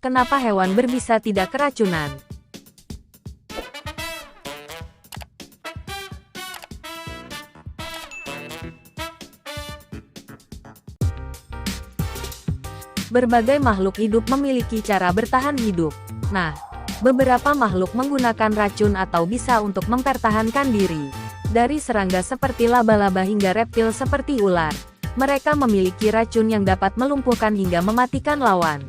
Kenapa hewan berbisa tidak keracunan? Berbagai makhluk hidup memiliki cara bertahan hidup. Nah, beberapa makhluk menggunakan racun atau bisa untuk mempertahankan diri. Dari serangga seperti laba-laba hingga reptil seperti ular, mereka memiliki racun yang dapat melumpuhkan hingga mematikan lawan.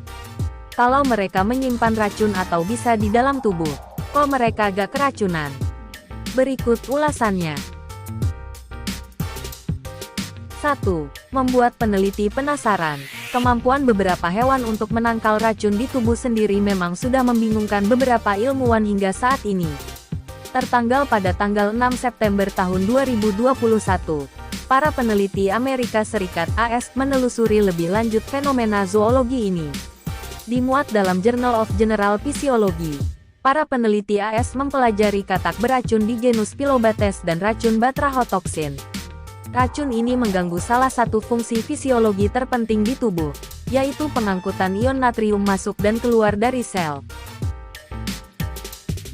Kalau mereka menyimpan racun atau bisa di dalam tubuh, kok mereka gak keracunan? Berikut ulasannya. 1. Membuat peneliti penasaran. Kemampuan beberapa hewan untuk menangkal racun di tubuh sendiri memang sudah membingungkan beberapa ilmuwan hingga saat ini. Tertanggal pada tanggal 6 September tahun 2021, para peneliti Amerika Serikat (AS) menelusuri lebih lanjut fenomena zoologi ini. Dimuat dalam Journal of General Physiology, para peneliti AS mempelajari katak beracun di genus Phyllobates dan racun batrachotoxin. Racun ini mengganggu salah satu fungsi fisiologi terpenting di tubuh, yaitu pengangkutan ion natrium masuk dan keluar dari sel.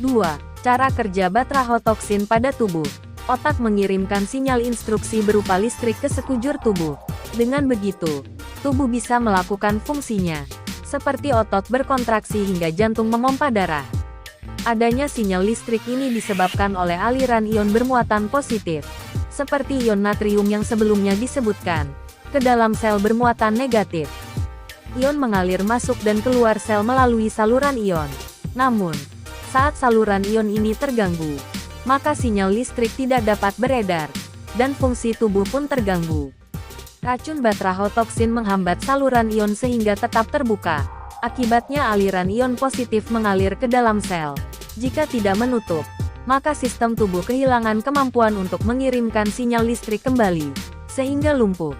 2. Cara kerja batrachotoxin pada tubuh. Otak mengirimkan sinyal instruksi berupa listrik ke sekujur tubuh. Dengan begitu, tubuh bisa melakukan fungsinya, seperti otot berkontraksi hingga jantung memompa darah. Adanya sinyal listrik ini disebabkan oleh aliran ion bermuatan positif, seperti ion natrium yang sebelumnya disebutkan, ke dalam sel bermuatan negatif. Ion mengalir masuk dan keluar sel melalui saluran ion. Namun, saat saluran ion ini terganggu, maka sinyal listrik tidak dapat beredar, dan fungsi tubuh pun terganggu. Racun batrachotoxin menghambat saluran ion sehingga tetap terbuka. Akibatnya aliran ion positif mengalir ke dalam sel. Jika tidak menutup, maka sistem tubuh kehilangan kemampuan untuk mengirimkan sinyal listrik kembali, sehingga lumpuh.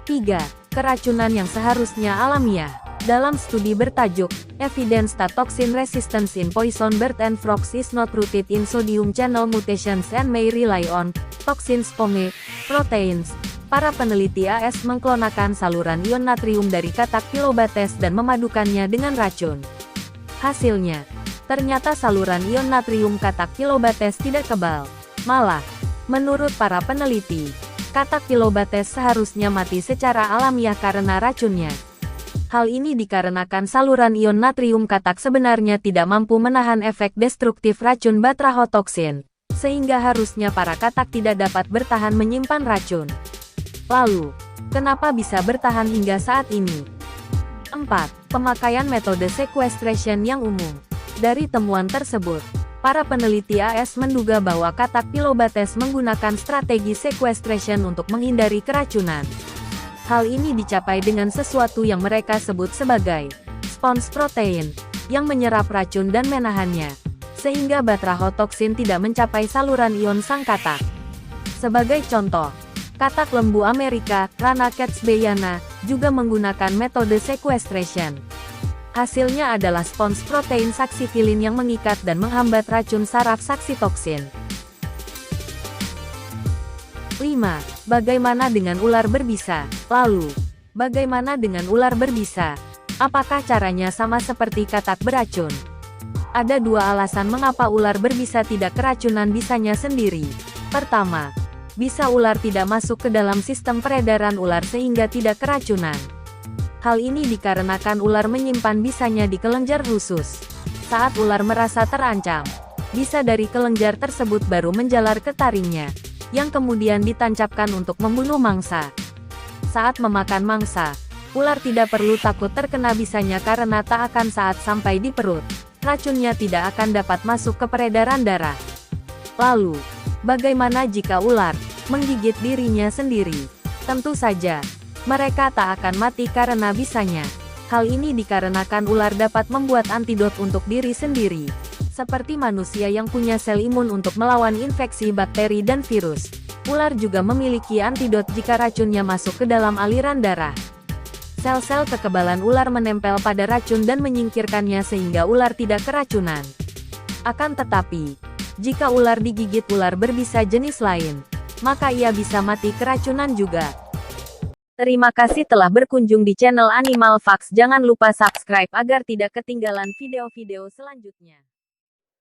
3. Keracunan yang seharusnya alamiah. Dalam studi bertajuk, Evidence that toxin resistance in poison bird and frogs is not rooted in sodium channel mutations and may rely on toxin spome proteins, para peneliti AS mengklonakan saluran ion natrium dari katak Phyllobates dan memadukannya dengan racun. Hasilnya, ternyata saluran ion natrium katak Phyllobates tidak kebal. Malah, menurut para peneliti, katak Phyllobates seharusnya mati secara alamiah karena racunnya. Hal ini dikarenakan saluran ion natrium katak sebenarnya tidak mampu menahan efek destruktif racun batrachotoxin, sehingga harusnya para katak tidak dapat bertahan menyimpan racun. Lalu, kenapa bisa bertahan hingga saat ini? 4. Pemakaian metode sequestration yang umum. Dari temuan tersebut, para peneliti AS menduga bahwa katak Phyllobates menggunakan strategi sequestration untuk menghindari keracunan. Hal ini dicapai dengan sesuatu yang mereka sebut sebagai sponge protein, yang menyerap racun dan menahannya, sehingga batrachotoxin tidak mencapai saluran ion sang katak. Sebagai contoh, katak lembu Amerika, Rana catsbeyana, juga menggunakan metode sequestration. Hasilnya adalah sponge protein saksifilin yang mengikat dan menghambat racun saraf saksitoksin. 5. Bagaimana dengan ular berbisa? Lalu, bagaimana dengan ular berbisa? Apakah caranya sama seperti katak beracun? Ada dua alasan mengapa ular berbisa tidak keracunan bisanya sendiri. Pertama, bisa ular tidak masuk ke dalam sistem peredaran ular sehingga tidak keracunan. Hal ini dikarenakan ular menyimpan bisanya di kelenjar khusus. Saat ular merasa terancam, bisa dari kelenjar tersebut baru menjalar ke taringnya, yang kemudian ditancapkan untuk membunuh mangsa. Saat memakan mangsa, ular tidak perlu takut terkena bisanya karena tak akan saat sampai di perut, racunnya tidak akan dapat masuk ke peredaran darah. Lalu, bagaimana jika ular menggigit dirinya sendiri? Tentu saja, mereka tak akan mati karena bisanya. Hal ini dikarenakan ular dapat membuat antidot untuk diri sendiri. Seperti manusia yang punya sel imun untuk melawan infeksi bakteri dan virus, ular juga memiliki antidot jika racunnya masuk ke dalam aliran darah. Sel-sel kekebalan ular menempel pada racun dan menyingkirkannya sehingga ular tidak keracunan. Akan tetapi, jika ular digigit ular berbisa jenis lain, maka ia bisa mati keracunan juga. Terima kasih telah berkunjung di channel Animal Facts. Jangan lupa subscribe agar tidak ketinggalan video-video selanjutnya.